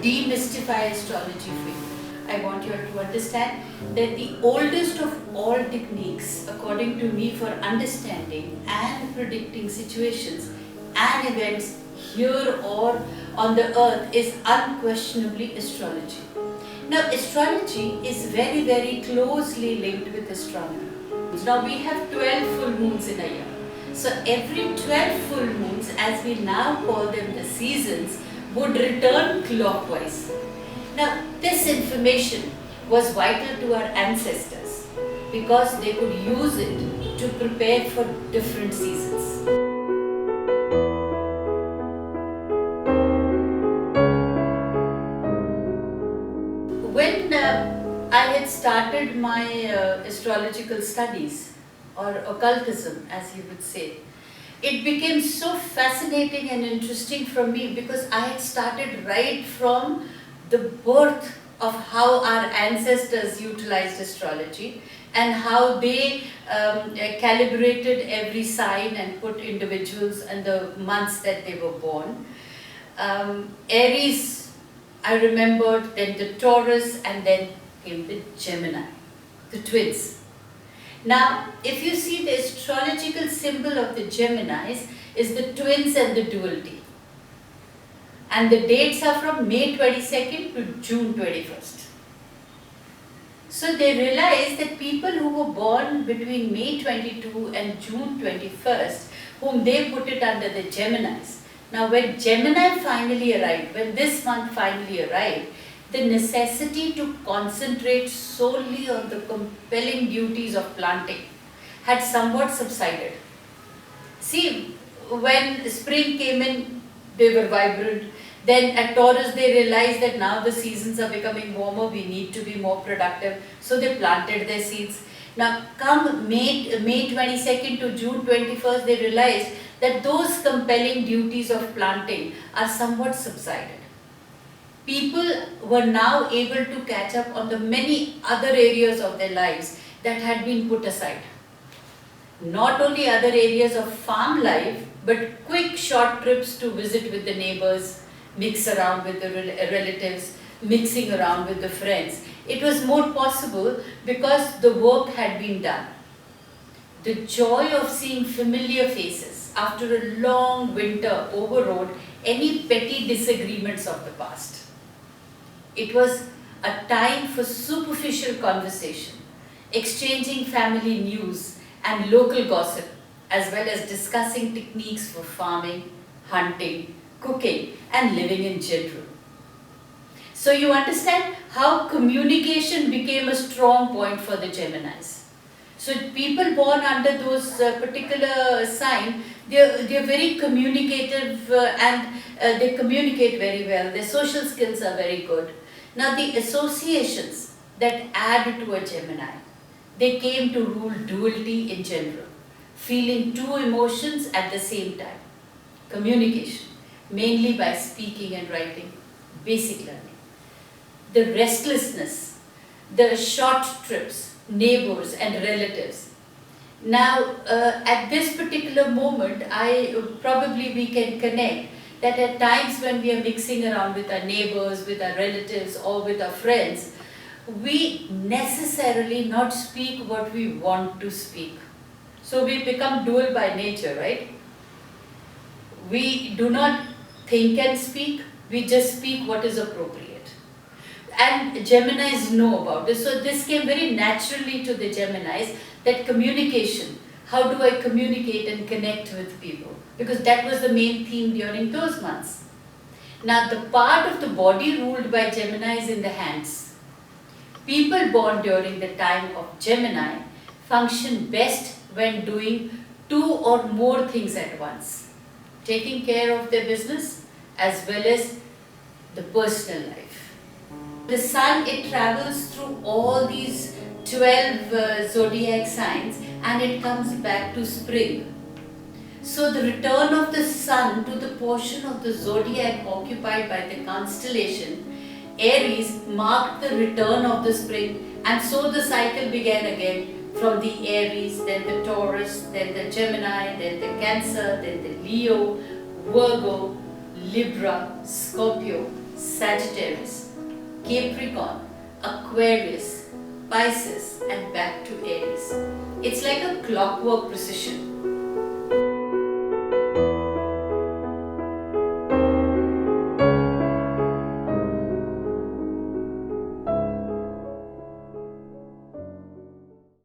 demystify astrology for you. I want you to understand that the oldest of all techniques, according to me, for understanding and predicting situations and events here or on the earth is unquestionably astrology. Now, astrology is very, very closely linked with astronomy. Now, we have 12 full moons in a year. So, every 12 full moons, as we now call them the seasons, would return clockwise. Now, this information was vital to our ancestors because they could use it to prepare for different seasons. When I had started my astrological studies, or occultism as you would say, it became so fascinating and interesting for me because I had started right from the birth of how our ancestors utilized astrology and how they calibrated every sign and put individuals and the months that they were born. Aries, I remembered, then the Taurus, and then came the Gemini, the twins. Now, if you see the astrological symbol of the Geminis is the twins and the duality. And the dates are from May 22nd to June 21st. So they realized that people who were born between May 22 and June 21st, whom they put it under the Geminis. Now when Gemini finally arrived, when this month finally arrived, the necessity to concentrate solely on the compelling duties of planting had somewhat subsided. See, when spring came in, they were vibrant. Then at Taurus, they realized that now the seasons are becoming warmer, we need to be more productive. So they planted their seeds. Now come May 22nd to June 21st, they realized that those compelling duties of planting are somewhat subsided. People were now able to catch up on the many other areas of their lives that had been put aside. Not only other areas of farm life, but quick short trips to visit with the neighbors, mix around with the relatives, mixing around with the friends. It was more possible because the work had been done. The joy of seeing familiar faces after a long winter overrode any petty disagreements of the past. It was a time for superficial conversation, exchanging family news and local gossip, as well as discussing techniques for farming, hunting, cooking, and living in general. So you understand how communication became a strong point for the Geminis. So people born under those particular sign, they're very communicative and they communicate very well. Their social skills are very good. Now the associations that add to a Gemini, they came to rule duality in general, feeling two emotions at the same time. Communication, mainly by speaking and writing, basic learning. The restlessness, the short trips, neighbors and relatives. Now, at this particular moment, we can connect that at times when we are mixing around with our neighbors, with our relatives or with our friends, we necessarily not speak what we want to speak. So we become dual by nature, right? We do not think and speak, we just speak what is appropriate. And Geminis know about this. So this came very naturally to the Geminis, that communication. How do I communicate and connect with people? Because that was the main theme during those months. Now the part of the body ruled by Gemini is in the hands. People born during the time of Gemini function best when doing two or more things at once. Taking care of their business as well as the personal life. The sun, it travels through all these 12 zodiac signs and it comes back to spring. So the return of the sun to the portion of the zodiac occupied by the constellation Aries marked the return of the spring, and so the cycle began again from the Aries, then the Taurus, then the Gemini, then the Cancer, then the Leo, Virgo, Libra, Scorpio, Sagittarius, Capricorn, Aquarius, Pisces and back to Aries. It's like a clockwork precision.